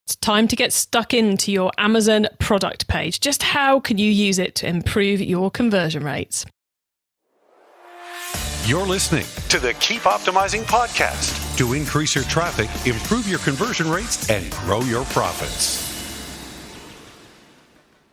It's time to get stuck into your Amazon product page. Just how can you use it to improve your conversion rates? You're listening to the Keep Optimizing podcast to increase your traffic, improve your conversion rates, and grow your profits.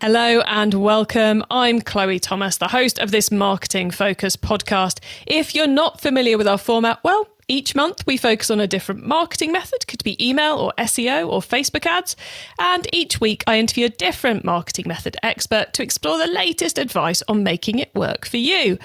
Hello and welcome. I'm Chloe Thomas, the host of this marketing focused podcast. If you're not familiar with our format, well, each month we focus on a different marketing method, could be email or SEO or Facebook ads. And each week I interview a different marketing method expert to explore the latest advice on making it work for you.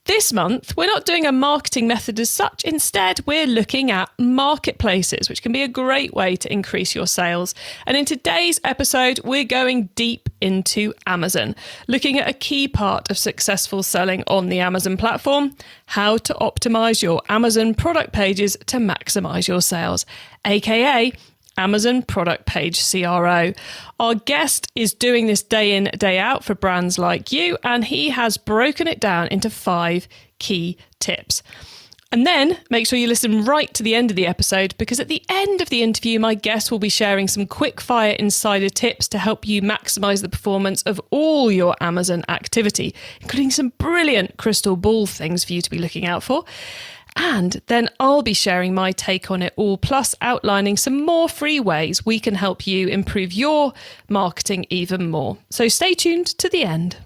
This month, we're not doing a marketing method as such. Instead, we're looking at marketplaces, which can be a great way to increase your sales. And in today's episode, we're going deep into Amazon, looking at a key part of successful selling on the Amazon platform, how to optimize your Amazon product pages to maximize your sales, aka Amazon Product Page CRO. Our guest is doing this day in, day out for brands like you, and he has broken it down into 5 key tips. And then make sure you listen right to the end of the episode, because at the end of the interview, my guest will be sharing some quick fire insider tips to help you maximize the performance of all your Amazon activity, including some brilliant crystal ball things for you to be looking out for. And then I'll be sharing my take on it all, plus outlining some more free ways we can help you improve your marketing even more. So stay tuned to the end.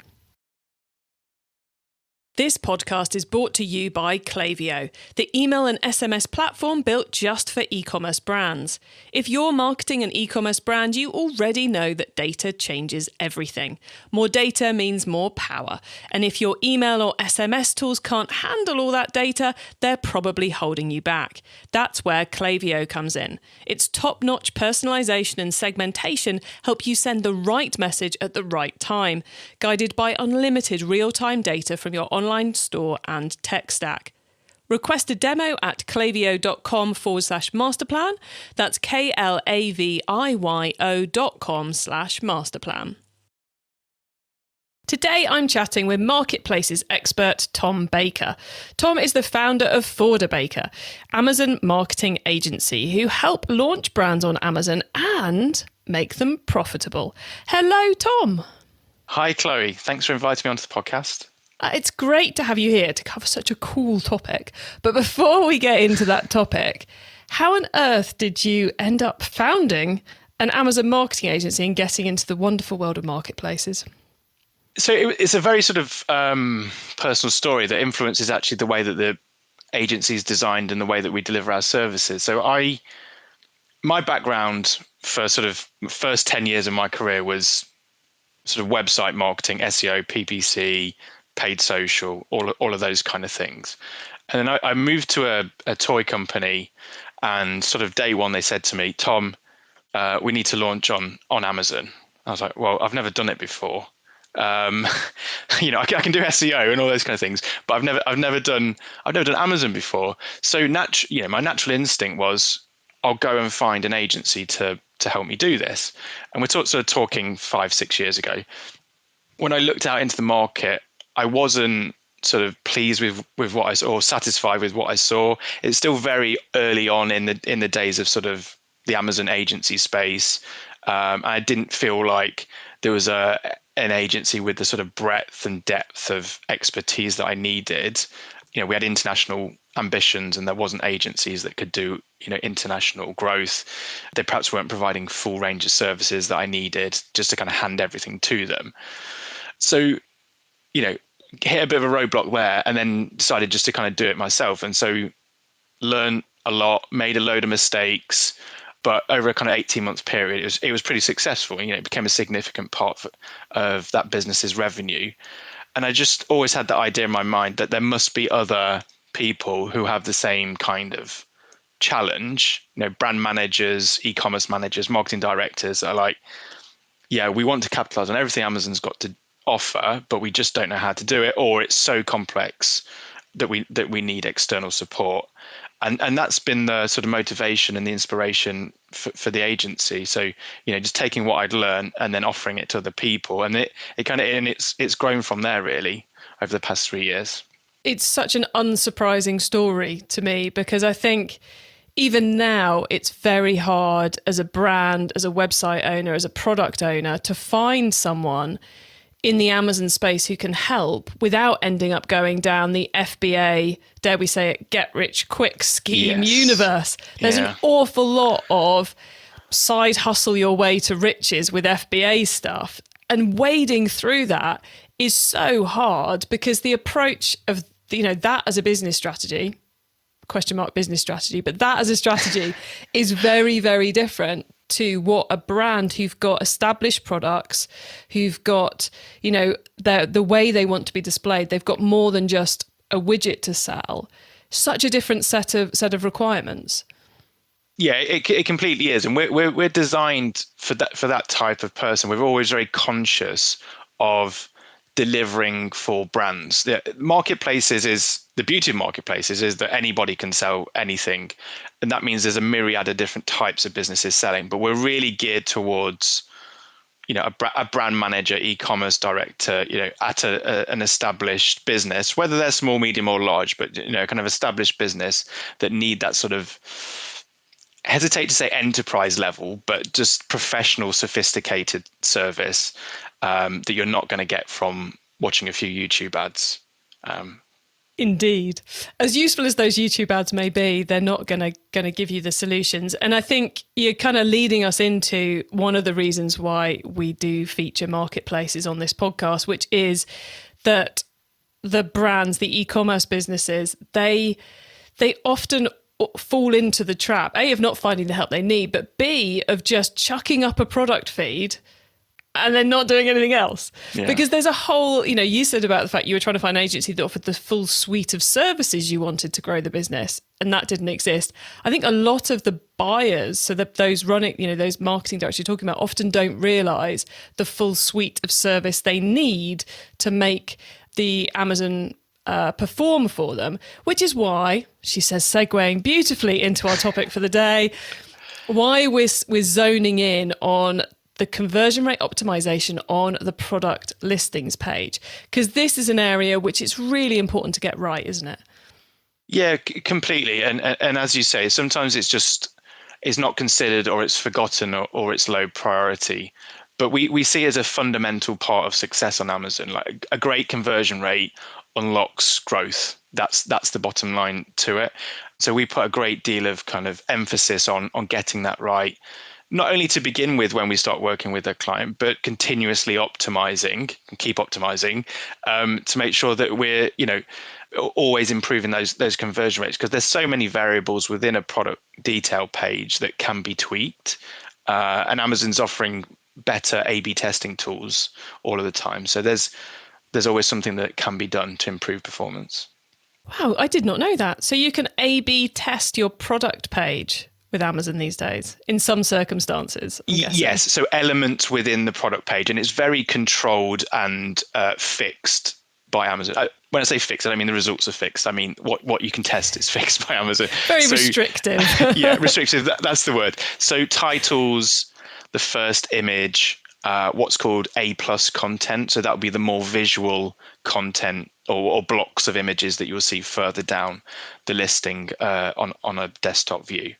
This podcast is brought to you by Klaviyo, the email and SMS platform built just for e-commerce brands. If you're marketing an e-commerce brand, you already know that data changes everything. More data means more power. And if your email or SMS tools can't handle all that data, they're probably holding you back. That's where Klaviyo comes in. Its top-notch personalization and segmentation help you send the right message at the right time, guided by unlimited real-time data from your online store and tech stack. Request a demo at klaviyo.com/masterplan. That's KLAVIYO.com/masterplan. Today, I'm chatting with marketplaces expert Tom Baker. Tom is the founder of Forder Baker, Amazon marketing agency, who help launch brands on Amazon and make them profitable. Hello, Tom. Hi, Chloe. Thanks for inviting me onto the podcast. It's great to have you here to cover such a cool topic. But before we get into that topic, how on earth did you end up founding an Amazon marketing agency and getting into the wonderful world of marketplaces? So it's a very sort of personal story that influences actually the way that the agency is designed and the way that we deliver our services. So my background for sort of first 10 years of my career was sort of website marketing, SEO, PPC, paid social, all of those kind of things. And then I moved to a toy company, and sort of day one, they said to me, Tom, we need to launch on Amazon. I was like, well, I've never done it before. I can do SEO and all those kind of things, but I've never done Amazon before. So my natural instinct was, I'll go and find an agency to help me do this. And we're sort of talking 5-6 years ago. When I looked out into the market, I wasn't sort of pleased with what I saw, or satisfied with what I saw. It's still very early on in the days of sort of the Amazon agency space. I didn't feel like there was an agency with the sort of breadth and depth of expertise that I needed. We had international ambitions, and there wasn't agencies that could do international growth. They perhaps weren't providing full range of services that I needed just to kind of hand everything to them. So hit a bit of a roadblock there, and then decided just to kind of do it myself. And so learned a lot, made a load of mistakes, but over a kind of 18-month period, it was pretty successful. It became a significant part of that business's revenue. And I just always had that idea in my mind that there must be other people who have the same kind of challenge, brand managers, e-commerce managers, marketing directors are like, yeah, we want to capitalize on everything Amazon's got to offer, but we just don't know how to do it, or it's so complex that we need external support. And that's been the sort of motivation and the inspiration for the agency. So, just taking what I'd learned and then offering it to other people. And it's grown from there really over the past 3 years. It's such an unsurprising story to me, because I think even now, it's very hard as a brand, as a website owner, as a product owner to find someone in the Amazon space who can help without ending up going down the FBA, dare we say it, get rich quick scheme universe. There's an awful lot of side hustle your way to riches with FBA stuff. And wading through that is so hard because the approach of, that as a business strategy, business strategy, but that as a strategy is very, very different to what a brand who've got established products, who've got, the way they want to be displayed, they've got more than just a widget to sell. Such a different set of requirements. Yeah, it completely is, and we're designed for that type of person. We're always very conscious of delivering for brands. The beauty of marketplaces is that anybody can sell anything, and that means there's a myriad of different types of businesses selling. But we're really geared towards, a brand manager, e-commerce director, at an established business, whether they're small, medium, or large, but kind of established business that need that sort of, hesitate to say enterprise level, but just professional, sophisticated service that you're not going to get from watching a few YouTube ads. Indeed. As useful as those YouTube ads may be, they're not going to give you the solutions. And I think you're kind of leading us into one of the reasons why we do feature marketplaces on this podcast, which is that the brands, the e-commerce businesses, they often fall into the trap, A, of not finding the help they need, but B, of just chucking up a product feed and then not doing anything else. Yeah. Because there's a whole, you said about the fact you were trying to find an agency that offered the full suite of services you wanted to grow the business, and that didn't exist. I think a lot of the buyers, so that those running, those marketing directors you're talking about, often don't realise the full suite of service they need to make the Amazon perform for them, which is why, she says, segueing beautifully into our topic for the day, why we're zoning in on the conversion rate optimization on the product listings page, because this is an area which it's really important to get right, isn't it? Yeah, completely. And as you say, sometimes it's not considered, or it's forgotten, or it's low priority. But we see as a fundamental part of success on Amazon, like a great conversion rate unlocks growth. That's the bottom line to it. So we put a great deal of kind of emphasis on getting that right, not only to begin with when we start working with a client, but continuously optimizing and keep optimizing to make sure that we're always improving those conversion rates, because there's so many variables within a product detail page that can be tweaked, and Amazon's offering better A/B testing tools all of the time. So there's always something that can be done to improve performance. Wow, I did not know that. So you can A/B test your product page with Amazon these days in some circumstances? Yes, so elements within the product page, and it's very controlled and fixed by Amazon. When I say fixed, I don't mean the results are fixed. I mean what you can test is fixed by Amazon. Very restrictive. Yeah, restrictive. That's the word. So titles, the first image, what's called A+ content. So that would be the more visual content or blocks of images that you'll see further down the listing on a desktop view.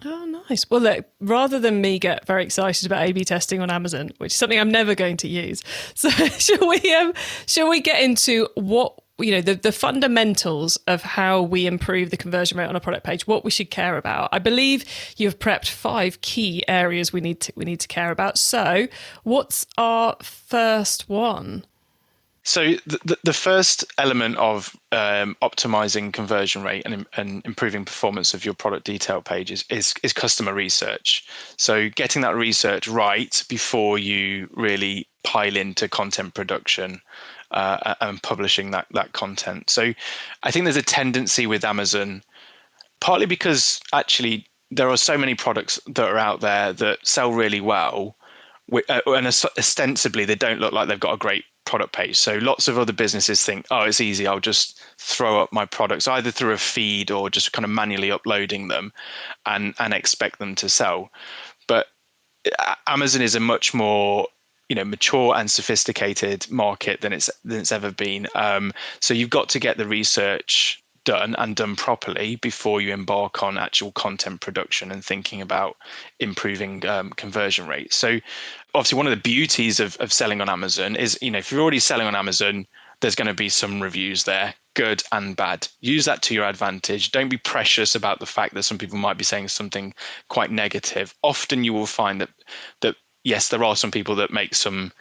Oh, nice. Well, look, rather than me get very excited about A/B testing on Amazon, which is something I'm never going to use, so shall we get into what, the fundamentals of how we improve the conversion rate on a product page, what we should care about? I believe you've prepped 5 key areas we need to care about. So what's our first one? So the first element of optimizing conversion rate and improving performance of your product detail pages is customer research. So getting that research right before you really pile into content production and publishing that content. So I think there's a tendency with Amazon, partly because actually there are so many products that are out there that sell really well, and ostensibly they don't look like they've got a great product page. So lots of other businesses think, oh, it's easy, I'll just throw up my products either through a feed or just kind of manually uploading them and expect them to sell. But Amazon is a much more mature and sophisticated market than it's ever been. So you've got to get the research done and done properly before you embark on actual content production and thinking about improving conversion rates. So obviously one of the beauties of selling on Amazon is, if you're already selling on Amazon, there's going to be some reviews there, good and bad. Use that to your advantage. Don't be precious about the fact that some people might be saying something quite negative. Often you will find that yes, there are some people that make some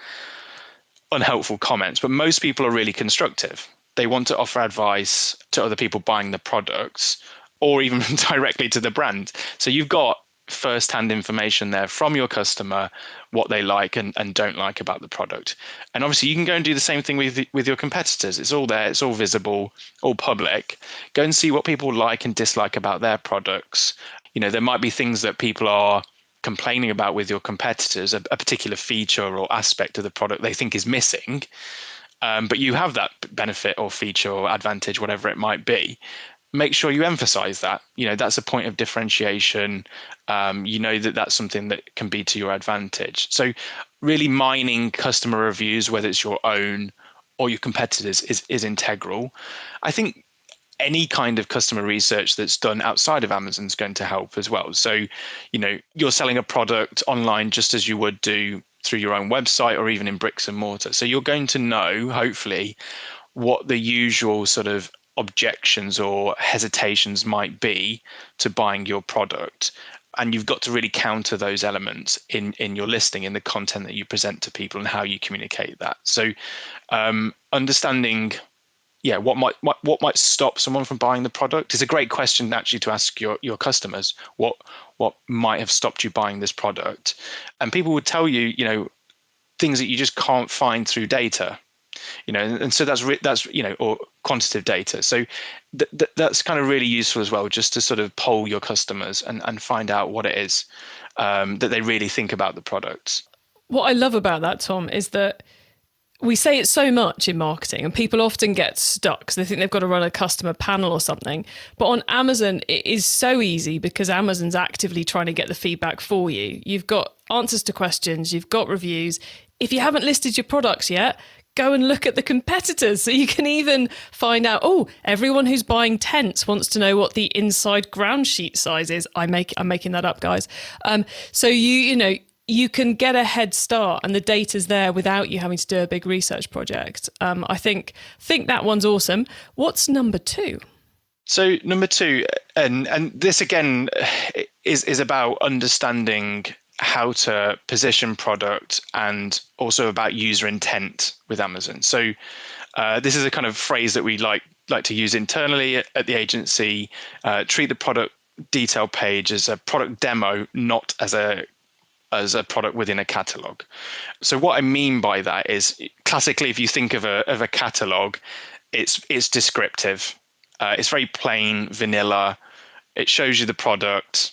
unhelpful comments, but most people are really constructive. They want to offer advice to other people buying the products, or even directly to the brand. So you've got first-hand information there from your customer, what they like and don't like about the product. And obviously you can go and do the same thing with your competitors. It's all there, it's all visible, all public. Go and see what people like and dislike about their products. There might be things that people are complaining about with your competitors, a particular feature or aspect of the product they think is missing, but you have that benefit or feature or advantage, whatever it might be. Make sure you emphasize that. That's a point of differentiation. That's something that can be to your advantage. So really mining customer reviews, whether it's your own or your competitors, is integral. I think any kind of customer research that's done outside of Amazon is going to help as well. So, you're selling a product online just as you would do through your own website or even in bricks and mortar. So you're going to know, hopefully, what the usual sort of objections or hesitations might be to buying your product. And you've got to really counter those elements in your listing, in the content that you present to people and how you communicate that. So understanding what might stop someone from buying the product is a great question actually to ask your customers. What might have stopped you buying this product? And people would tell you, things that you just can't find through data. And so that's or quantitative data. So that's kind of really useful as well, just to sort of poll your customers and find out what it is that they really think about the products. What I love about that, Tom, is that we say it so much in marketing and people often get stuck because they think they've got to run a customer panel or something. But on Amazon, it is so easy because Amazon's actively trying to get the feedback for you. You've got answers to questions, you've got reviews. If you haven't listed your products yet, go and look at the competitors. So you can even find out, everyone who's buying tents wants to know what the inside ground sheet size is. I'm making that up, guys. So you can get a head start and the data's there without you having to do a big research project. I think that one's awesome. What's number 2? So number 2, and this again is about understanding how to position product and also about user intent with Amazon. So this is a kind of phrase that we like to use internally at the agency. Treat the product detail page as a product demo, not as a product within a catalogue. So what I mean by that is, classically, if you think of a catalogue, it's descriptive. It's very plain, vanilla. It shows you the product,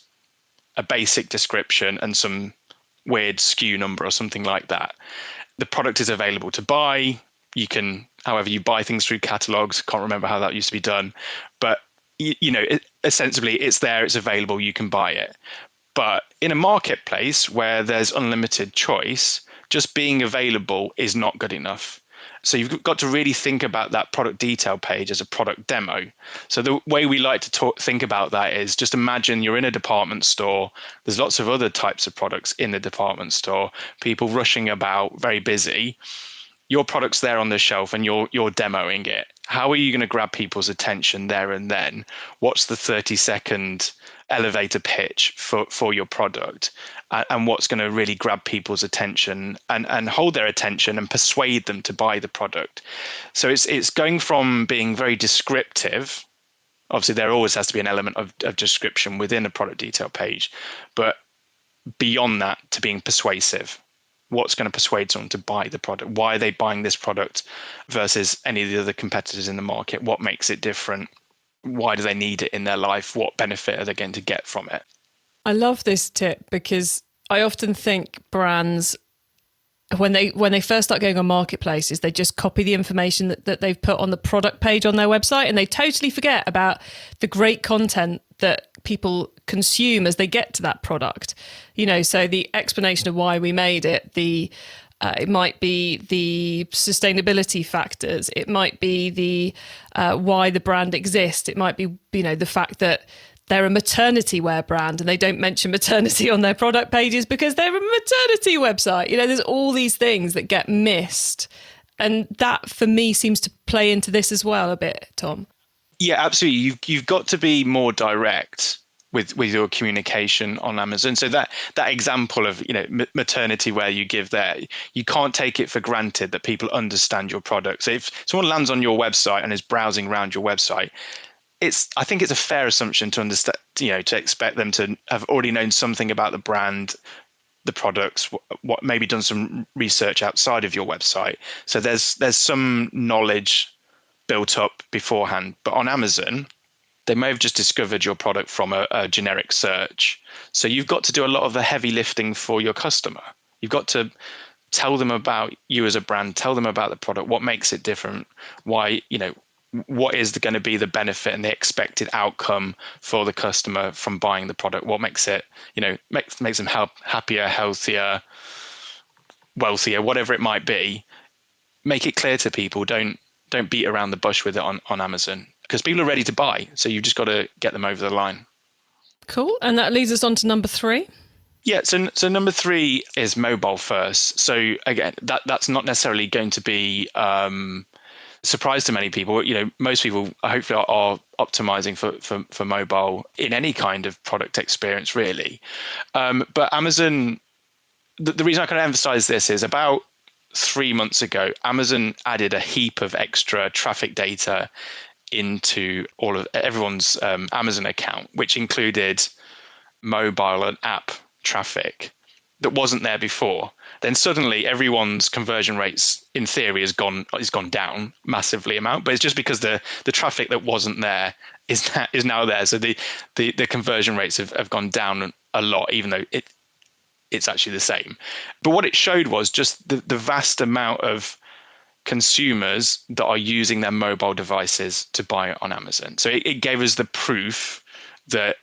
a basic description, and some weird SKU number or something like that. The product is available to buy. You can, however, you buy things through catalogues. Can't remember how that used to be done, but ostensibly it's there, it's available, you can buy it. But in a marketplace where there's unlimited choice, just being available is not good enough. So you've got to really think about that product detail page as a product demo. So the way we like to think about that is, just imagine you're in a department store. There's lots of other types of products in the department store, people rushing about, very busy. Your product's there on the shelf and you're demoing it. How are you going to grab people's attention there and then? What's the 30-second elevator pitch for your product, and what's going to really grab people's attention and hold their attention and persuade them to buy the product? So it's going from being very descriptive. Obviously, there always has to be an element of description within a product detail page, but beyond that, to being persuasive. What's going to persuade someone to buy the product? Why are they buying this product versus any of the other competitors in the market? What makes it different? Why do they need it in their life? What benefit are they going to get from it? I love this tip because I often think brands, when they first start going on marketplaces, they just copy the information that they've put on the product page on their website, and they totally forget about the great content that people consume as they get to that product. So the explanation of why we made it, the It might be the sustainability factors. It might be the why the brand exists. It might be, the fact that they're a maternity wear brand and they don't mention maternity on their product pages because they're a maternity website. There's all these things that get missed. And that, for me, seems to play into this as well a bit, Tom. Yeah, absolutely. You've got to be more direct with your communication on Amazon. So that example of maternity wear you give there, you can't take it for granted that people understand your product. So if someone lands on your website and is browsing around your website, I think it's a fair assumption to understand, to expect them to have already known something about the brand, the products, what maybe done some research outside of your website. So there's some knowledge built up beforehand. But on Amazon, they may have just discovered your product from a generic search. So you've got to do a lot of the heavy lifting for your customer. You've got to tell them about you as a brand, tell them about the product, what makes it different, why, what is going to be the benefit and the expected outcome for the customer from buying the product, what makes it, makes them happier, healthier, wealthier, whatever it might be. Make it clear to people. Don't beat around the bush with it on Amazon, because people are ready to buy. So you've just got to get them over the line. Cool. And that leads us on to number 3. Yeah. So number 3 is mobile first. So again, that's not necessarily going to be a surprise to many people. Most people hopefully are optimizing for mobile in any kind of product experience, really. But Amazon, the reason I kind of emphasize this is about 3 months ago, Amazon added a heap of extra traffic data into all of everyone's Amazon account, which included mobile and app traffic that wasn't there before. Then suddenly everyone's conversion rates in theory has gone down massively amount, but it's just because the traffic that wasn't there is now there. So the conversion rates have gone down a lot, even though it's actually the same. But what it showed was just the vast amount of consumers that are using their mobile devices to buy on Amazon. So it gave us the proof that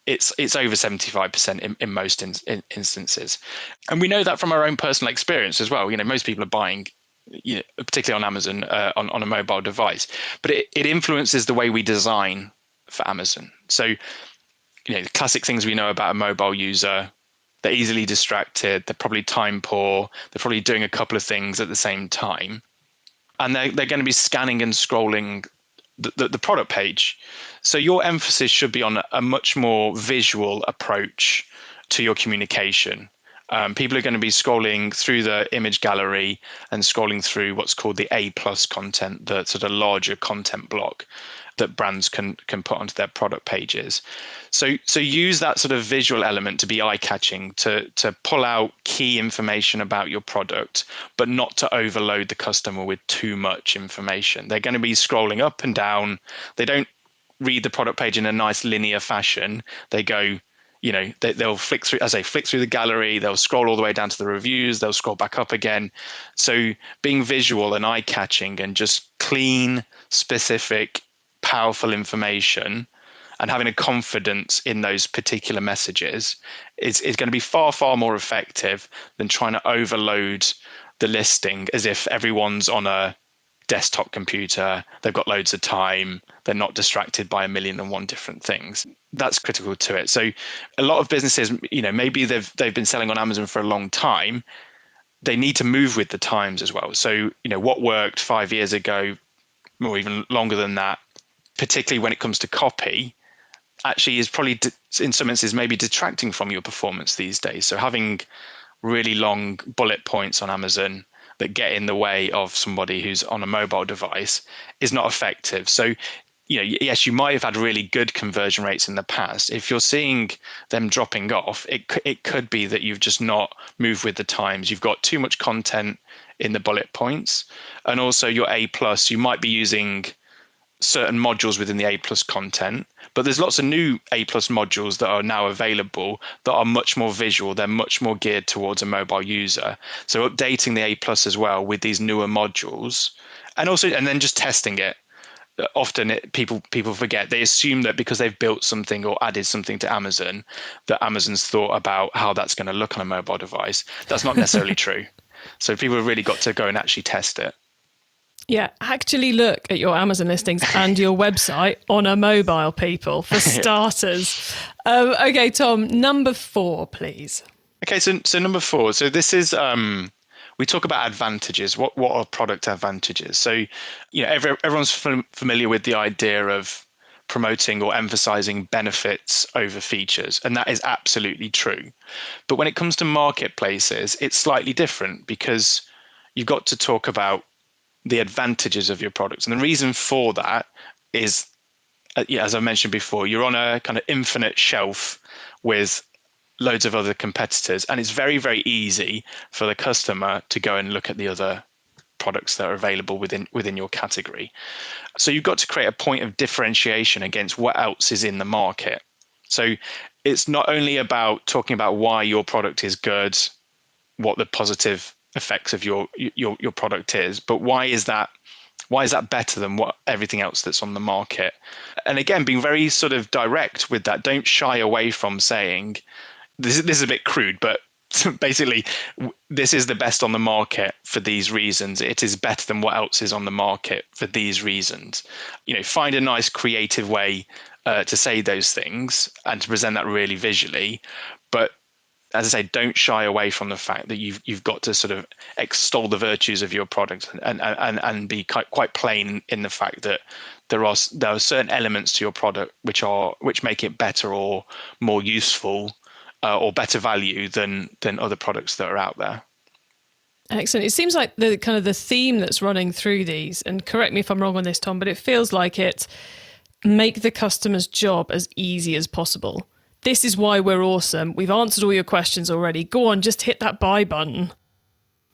it's over 75% in most instances. And we know that from our own personal experience as well. Most people are buying, particularly on Amazon, on a mobile device. But it influences the way we design for Amazon. So, the classic things we know about a mobile user: they're easily distracted, they're probably time poor, they're probably doing a couple of things at the same time, and they're going to be scanning and scrolling the product page. So your emphasis should be on a much more visual approach to your communication. People are going to be scrolling through the image gallery and scrolling through what's called the A+ content, the sort of larger content block that brands can put onto their product pages. So use that sort of visual element to be eye-catching, to pull out key information about your product, but not to overload the customer with too much information. They're going to be scrolling up and down. They don't read the product page in a nice linear fashion. They go, they'll flick through the gallery, they'll scroll all the way down to the reviews, they'll scroll back up again. So being visual and eye-catching and just clean, specific, powerful information and having a confidence in those particular messages is going to be far, far more effective than trying to overload the listing as if everyone's on a desktop computer, they've got loads of time, they're not distracted by 1,000,001 different things. That's critical to it. So a lot of businesses, maybe they've been selling on Amazon for a long time. They need to move with the times as well. So, what worked 5 years ago, or even longer than that, particularly when it comes to copy, actually is probably in some instances maybe detracting from your performance these days. So having really long bullet points on Amazon that get in the way of somebody who's on a mobile device is not effective. So, yes, you might have had really good conversion rates in the past. If you're seeing them dropping off, it could be that you've just not moved with the times. You've got too much content in the bullet points. And also your A+, you might be using certain modules within the A+ content, but there's lots of new A+ modules that are now available that are much more visual. They're much more geared towards a mobile user. So updating the A+ as well with these newer modules, and then just testing it. Often people forget. They assume that because they've built something or added something to Amazon, that Amazon's thought about how that's going to look on a mobile device. That's not necessarily true. So people have really got to go and actually test it. Yeah, actually look at your Amazon listings and your website on a mobile, people, for starters. Okay, Tom, number 4, please. Okay, so number 4. So this is we talk about advantages. What are product advantages? So everyone's familiar with the idea of promoting or emphasizing benefits over features, and that is absolutely true. But when it comes to marketplaces, it's slightly different because you've got to talk about the advantages of your products. And the reason for that is, as I mentioned before, you're on a kind of infinite shelf with loads of other competitors, and it's very, very easy for the customer to go and look at the other products that are available within your category. So you've got to create a point of differentiation against what else is in the market. So it's not only about talking about why your product is good, what the positive effects of your product is, but why is that better than what everything else that's on the market? And again, being very sort of direct with that. Don't shy away from saying this is a bit crude, but basically this is the best on the market for these reasons. It is better than what else is on the market for these reasons. Find a nice creative way to say those things and to present that really visually, but as I say, don't shy away from the fact that you've got to sort of extol the virtues of your product and be quite plain in the fact that there are certain elements to your product which make it better or more useful or better value than other products that are out there. Excellent. It seems like the kind of the theme that's running through these, and correct me if I'm wrong on this, Tom, but it feels like it's make the customer's job as easy as possible. This is why we're awesome. We've answered all your questions already. Go on, just hit that buy button.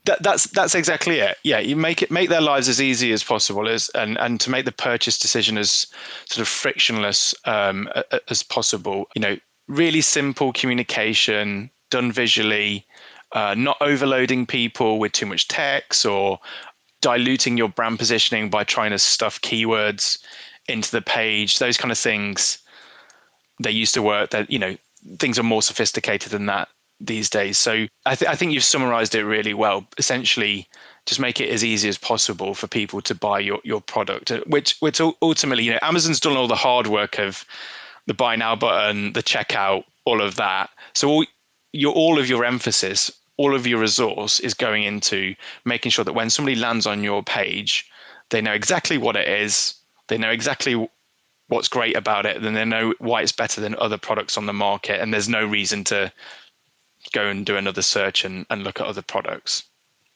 That's exactly it. Yeah, you make their lives as easy as possible, and to make the purchase decision as sort of frictionless as possible. Really simple communication done visually, not overloading people with too much text or diluting your brand positioning by trying to stuff keywords into the page. Those kind of things. They used to work. That things are more sophisticated than that these days. So I think you've summarized it really well. Essentially, just make it as easy as possible for people to buy your product. Which ultimately, Amazon's done all the hard work of the buy now button, the checkout, all of that. So all of your emphasis, all of your resource is going into making sure that when somebody lands on your page, they know exactly what it is. They know exactly what's great about it, then they know why it's better than other products on the market, and there's no reason to go and do another search and look at other products.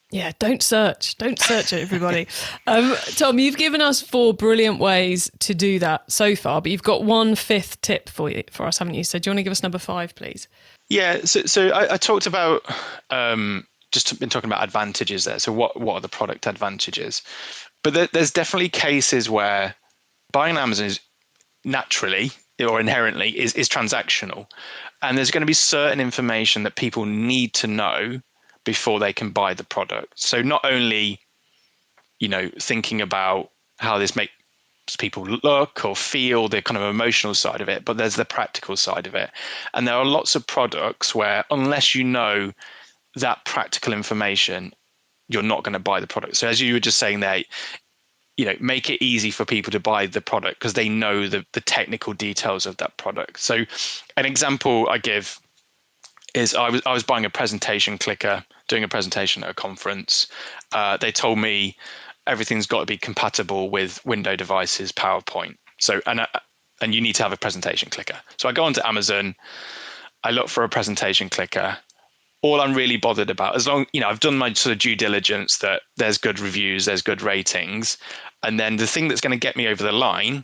Yeah, don't search it, everybody. Tom, you've given us 4 brilliant ways to do that so far, but you've got one 5th tip for us, haven't you? So do you want to give us number 5, please? Yeah, so I talked about just been talking about advantages there. So what are the product advantages? But there's definitely cases where buying on Amazon is naturally or inherently is transactional, and there's going to be certain information that people need to know before they can buy the product. So not only thinking about how this makes people look or feel, the kind of emotional side of it, but there's the practical side of it. And there are lots of products where unless you know that practical information, you're not going to buy the product. So as you were just saying there, make it easy for people to buy the product because they know the technical details of that product. So an example I give is I was buying a presentation clicker, doing a presentation at a conference. They told me everything's got to be compatible with Windows devices, PowerPoint. So and you need to have a presentation clicker. So I go onto Amazon, I look for a presentation clicker. All I'm really bothered about, as long I've done my sort of due diligence that there's good reviews, there's good ratings, and then the thing that's going to get me over the line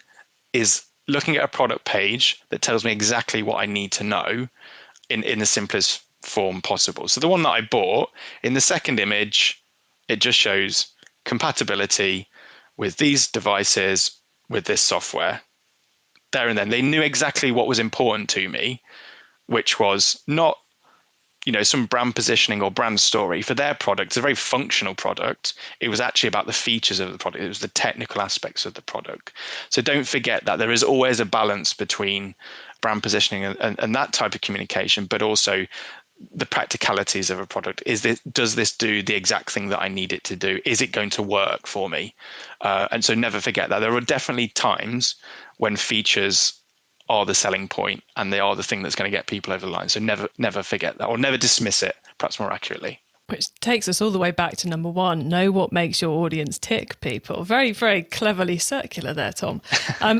is looking at a product page that tells me exactly what I need to know in the simplest form possible. So the one that I bought, in the second image, it just shows compatibility with these devices with this software. There and then, they knew exactly what was important to me, which was not some brand positioning or brand story for their product. It's a very functional product. It was actually about the features of the product. It was the technical aspects of the product. So don't forget that there is always a balance between brand positioning and that type of communication, but also the practicalities of a product. Does this do the exact thing that I need it to do? Is it going to work for me? And so never forget that there are definitely times when features are the selling point and they are the thing that's going to get people over the line. So never forget that, or never dismiss it, perhaps more accurately. Which takes us all the way back to number one. Know what makes your audience tick, people. Very, very cleverly circular there, Tom.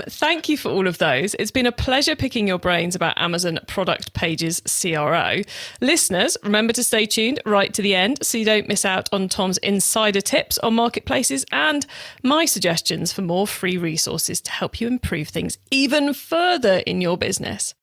Thank you for all of those. It's been a pleasure picking your brains about Amazon Product Pages CRO. Listeners, remember to stay tuned right to the end so you don't miss out on Tom's insider tips on marketplaces and my suggestions for more free resources to help you improve things even further in your business.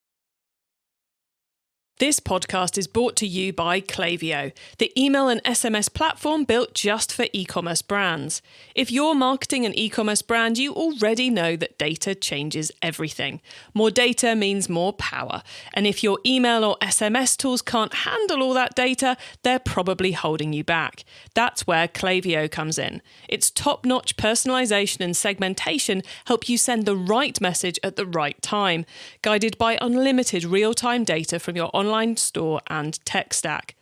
This podcast is brought to you by Klaviyo, the email and SMS platform built just for e-commerce brands. If you're marketing an e-commerce brand, you already know that data changes everything. More data means more power. And if your email or SMS tools can't handle all that data, they're probably holding you back. That's where Klaviyo comes in. Its top-notch personalization and segmentation help you send the right message at the right time, guided by unlimited real-time data from your online store and tech stack.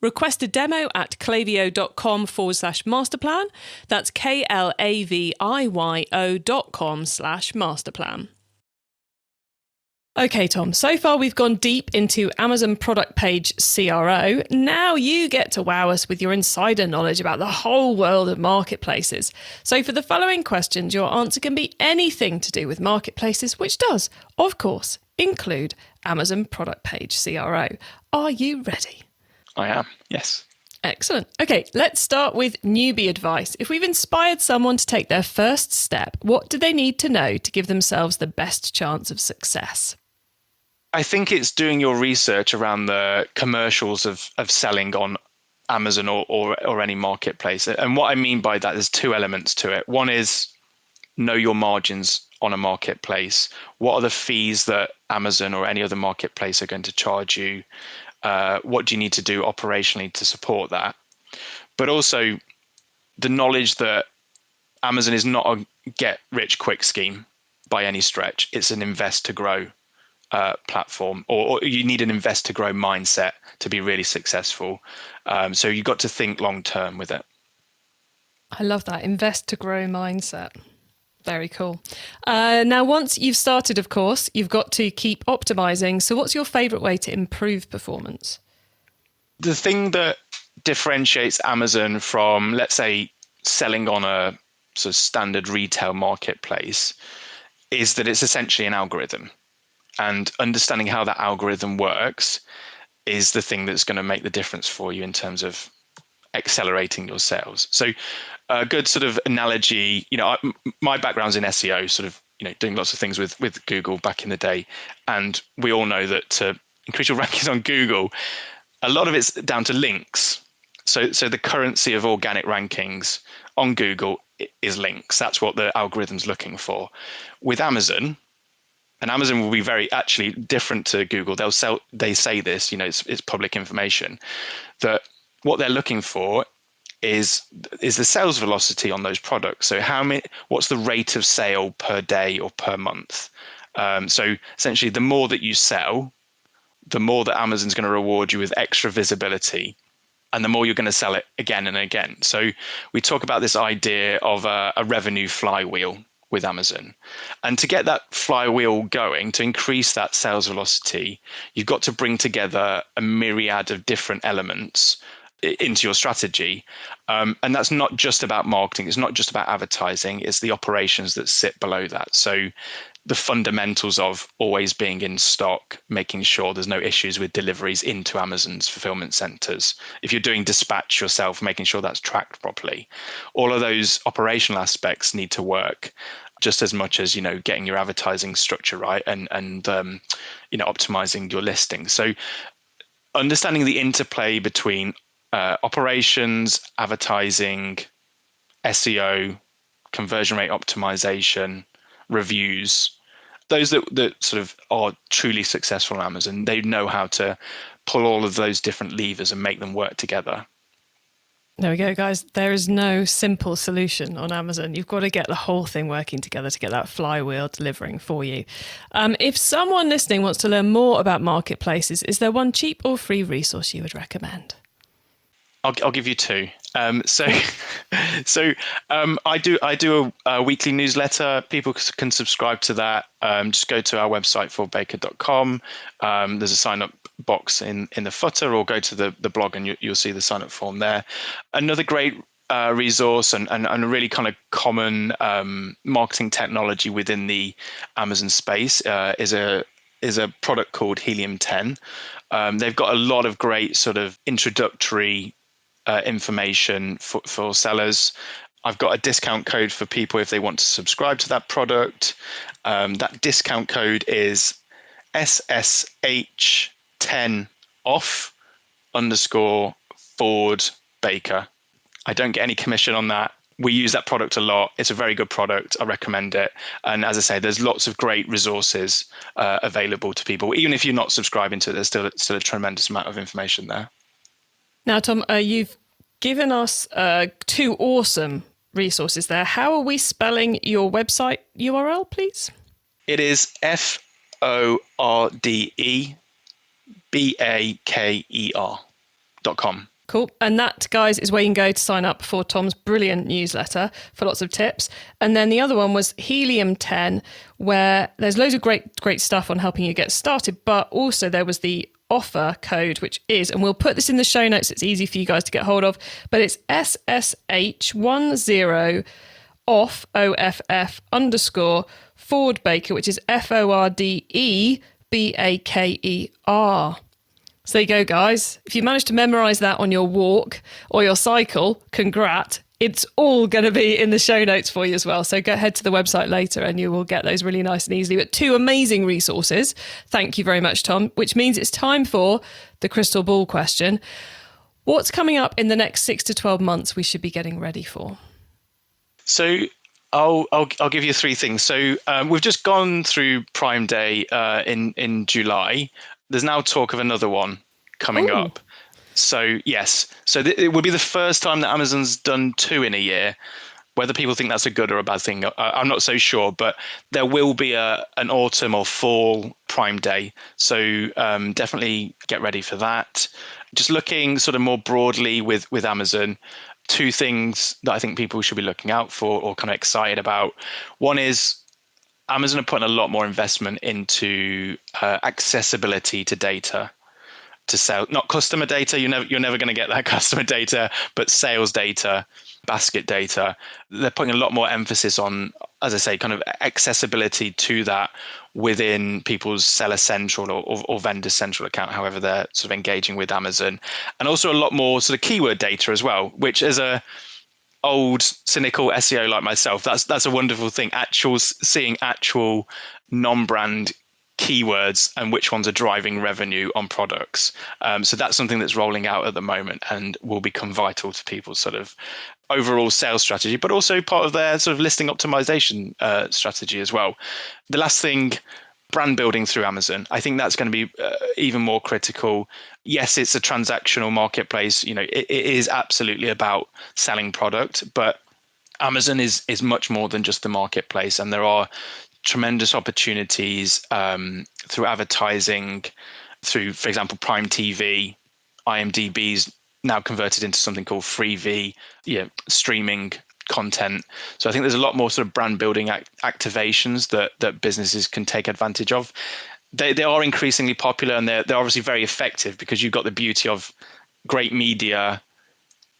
Request a demo at klaviyo.com/masterplan. That's KLAVIYO.com/masterplan. Okay, Tom, so far we've gone deep into Amazon Product Page CRO. Now you get to wow us with your insider knowledge about the whole world of marketplaces. So for the following questions, your answer can be anything to do with marketplaces, which does, of course, include Amazon Product Page CRO. Are you ready? I am, yes. Excellent. Okay, let's start with newbie advice. If we've inspired someone to take their first step, what do they need to know to give themselves the best chance of success? I think it's doing your research around the commercials of selling on Amazon or any marketplace. And what I mean by that, there's two elements to it. One is know your margins on a marketplace. What are the fees that Amazon or any other marketplace are going to charge you? What do you need to do operationally to support that? But also the knowledge that Amazon is not a get-rich-quick scheme by any stretch. It's an invest-to-grow platform, or you need an invest-to-grow mindset to be really successful. So you've got to think long-term with it. I love that invest-to-grow mindset. Very cool. Now, once you've started, of course, you've got to keep optimizing. So what's your favorite way to improve performance? The thing that differentiates Amazon from, let's say, selling on a sort of standard retail marketplace is that it's essentially an algorithm. And understanding how that algorithm works is the thing that's going to make the difference for you in terms of accelerating your sales. So a good sort of analogy, my background's in SEO, sort of, doing lots of things with Google back in the day. And we all know that to increase your rankings on Google, a lot of it's down to links. So the currency of organic rankings on Google is links. That's what the algorithm's looking for. With Amazon, and Amazon will be very actually different to Google. They say this, it's public information, that what they're looking for is the sales velocity on those products. So what's the rate of sale per day or per month? So essentially, the more that you sell, the more that Amazon's going to reward you with extra visibility, and the more you're going to sell it again and again. So we talk about this idea of a revenue flywheel with Amazon. And to get that flywheel going, to increase that sales velocity, you've got to bring together a myriad of different elements into your strategy. And that's not just about marketing. It's not just about advertising. It's the operations that sit below that. So the fundamentals of always being in stock, making sure there's no issues with deliveries into Amazon's fulfillment centers. If you're doing dispatch yourself, making sure that's tracked properly. All of those operational aspects need to work just as much as, getting your advertising structure right and optimizing your listing. So understanding the interplay between operations, advertising, SEO, conversion rate optimization, reviews, those that sort of are truly successful on Amazon, they know how to pull all of those different levers and make them work together. There we go, guys. There is no simple solution on Amazon. You've got to get the whole thing working together to get that flywheel delivering for you. If someone listening wants to learn more about marketplaces, is there one cheap or free resource you would recommend? I'll give you two. I do a weekly newsletter. People can subscribe to that. Just go to our website, fordbaker.com. There's a sign up box in the footer, or go to the blog and you'll see the sign up form there. Another great resource and a really kind of common marketing technology within the Amazon space is a product called Helium 10. They've got a lot of great sort of introductory information for sellers. I've got a discount code for people if they want to subscribe to that product. That discount code is SSH10 off _Ford Baker. I don't get any commission on that. We use that product a lot. It's a very good product. I recommend it. And as I say, there's lots of great resources available to people. Even if you're not subscribing to it, there's still a tremendous amount of information there. Now, Tom, you've given us two awesome resources there. How are we spelling your website URL, please? It is FORDEBAKER.com. Cool. And that, guys, is where you can go to sign up for Tom's brilliant newsletter for lots of tips. And then the other one was Helium 10, where there's loads of great stuff on helping you get started. But also there was the offer code, which is, and we'll put this in the show notes, it's easy for you guys to get hold of, but it's SSH10 off OFF _ Ford Baker, which is FORDEBAKER. So there you go, guys. If you manage to memorize that on your walk or your cycle, congrats. It's all going to be in the show notes for you as well. So go head to the website later and you will get those really nice and easily. But two amazing resources. Thank you very much, Tom, which means it's time for the crystal ball question. What's coming up in the next 6 to 12 months we should be getting ready for? So I'll give you three things. So we've just gone through Prime Day in July. There's now talk of another one coming up. So yes, it will be the first time that Amazon's done two in a year. Whether people think that's a good or a bad thing, I'm not so sure. But there will be an autumn or fall Prime Day. So definitely get ready for that. Just looking sort of more broadly with Amazon, two things that I think people should be looking out for or kind of excited about. One is Amazon are putting a lot more investment into accessibility to data, to sell, not customer data. You're never going to get that customer data, but sales data, basket data. They're putting a lot more emphasis on, as I say, kind of accessibility to that within people's Seller Central or Vendor Central account, however they're sort of engaging with Amazon, and also a lot more sort of keyword data as well, which as a old cynical SEO like myself, that's a wonderful thing. Seeing actual non-brand keywords and which ones are driving revenue on products. So that's something that's rolling out at the moment and will become vital to people's sort of overall sales strategy, but also part of their sort of listing optimization strategy as well. The last thing, brand building through Amazon. I think that's going to be even more critical. Yes, it's a transactional marketplace. It is absolutely about selling product, but Amazon is much more than just the marketplace, and there are tremendous opportunities through advertising, through, for example, Prime TV, IMDb's now converted into something called Freevee, streaming content. So I think there's a lot more sort of brand building activations that businesses can take advantage of. They are increasingly popular, and they're obviously very effective because you've got the beauty of great media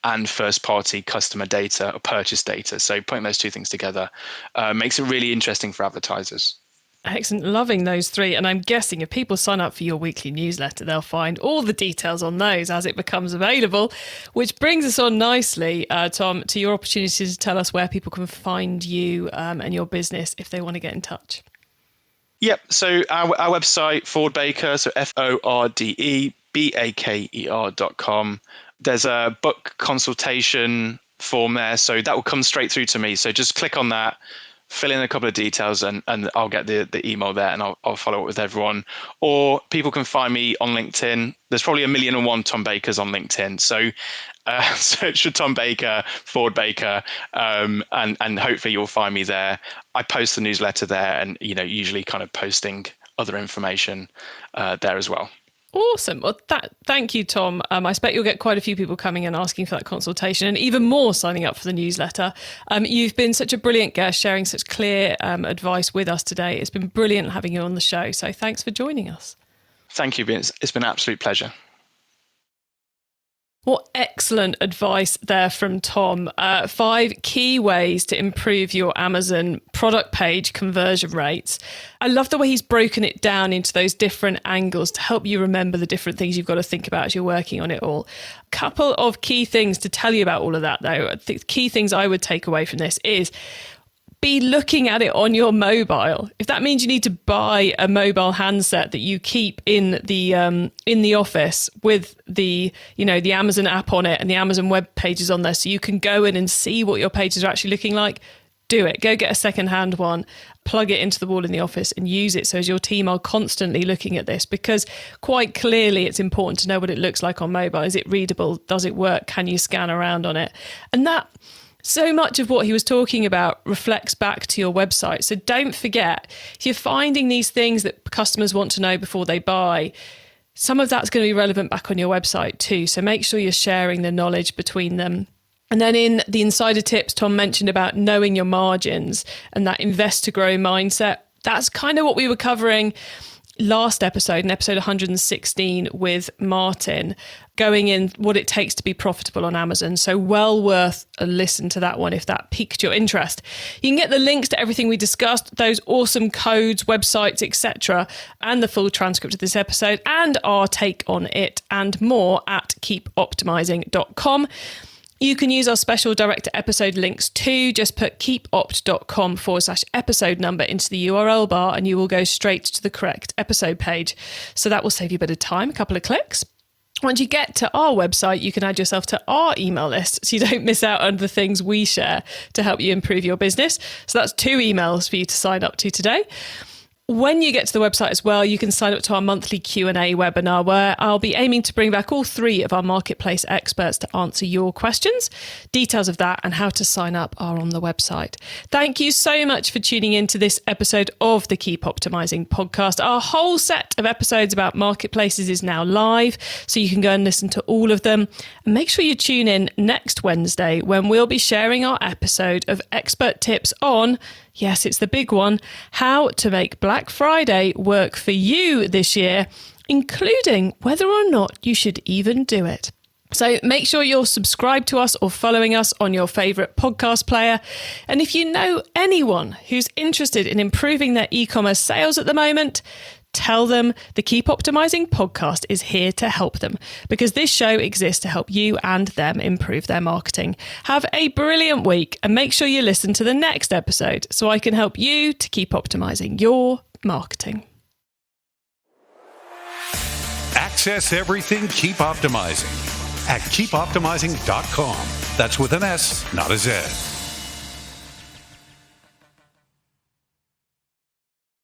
and first-party customer data or purchase data. So putting those two things together makes it really interesting for advertisers. Excellent. Loving those three. And I'm guessing if people sign up for your weekly newsletter, they'll find all the details on those as it becomes available, which brings us on nicely, Tom, to your opportunity to tell us where people can find you and your business if they want to get in touch. Yep. So our website, Ford Baker, so FORDEBAKER.com. There's a book consultation form there, so that will come straight through to me. So just click on that, fill in a couple of details, and I'll get the email there, and I'll follow up with everyone. Or people can find me on LinkedIn. There's probably 1,000,001 Tom Bakers on LinkedIn. So search for Tom Baker, Ford Baker, and hopefully you'll find me there. I post the newsletter there, and usually kind of posting other information there as well. Awesome. Well, thank you, Tom. I expect you'll get quite a few people coming and asking for that consultation, and even more signing up for the newsletter. You've been such a brilliant guest, sharing such clear advice with us today. It's been brilliant having you on the show. So thanks for joining us. Thank you. It's been an absolute pleasure. What excellent advice there from Tom. 5 key ways to improve your Amazon product page conversion rates. I love the way he's broken it down into those different angles to help you remember the different things you've got to think about as you're working on it all. Couple of key things to tell you about all of that, though. The key things I would take away from this is be looking at it on your mobile. If that means you need to buy a mobile handset that you keep in the office with the Amazon app on it and the Amazon web pages on there, so you can go in and see what your pages are actually looking like, do it. Go get a secondhand one, plug it into the wall in the office and use it so as your team are constantly looking at this, because quite clearly it's important to know what it looks like on mobile. Is it readable? Does it work? Can you scan around on it? And that so much of what he was talking about reflects back to your website. So don't forget, if you're finding these things that customers want to know before they buy, some of that's going to be relevant back on your website too. So make sure you're sharing the knowledge between them. And then in the insider tips, Tom mentioned about knowing your margins and that invest to grow mindset. That's kind of what we were covering last episode, in episode 116 with Martin, going in what it takes to be profitable on Amazon. So well worth a listen to that one if that piqued your interest. You can get the links to everything we discussed, those awesome codes, websites, etc., and the full transcript of this episode and our take on it and more at keepoptimizing.com. You can use our special direct to episode links too. Just put keepopt.com/episode number into the URL bar and you will go straight to the correct episode page. So that will save you a bit of time, a couple of clicks. Once you get to our website, you can add yourself to our email list so you don't miss out on the things we share to help you improve your business. So that's 2 emails for you to sign up to today. When you get to the website as well, you can sign up to our monthly Q&A webinar where I'll be aiming to bring back all 3 of our marketplace experts to answer your questions. Details of that and how to sign up are on the website. Thank you so much for tuning in to this episode of the Keep Optimizing podcast. Our whole set of episodes about marketplaces is now live, so you can go and listen to all of them. And make sure you tune in next Wednesday when we'll be sharing our episode of expert tips on, yes, it's the big one, how to make Black Friday work for you this year, including whether or not you should even do it. So make sure you're subscribed to us or following us on your favourite podcast player. And if you know anyone who's interested in improving their e-commerce sales at the moment, tell them the Keep Optimizing podcast is here to help them, because this show exists to help you and them improve their marketing. Have a brilliant week and make sure you listen to the next episode so I can help you to keep optimizing your marketing. Access everything Keep Optimizing at keepoptimizing.com. That's with an S, not a Z.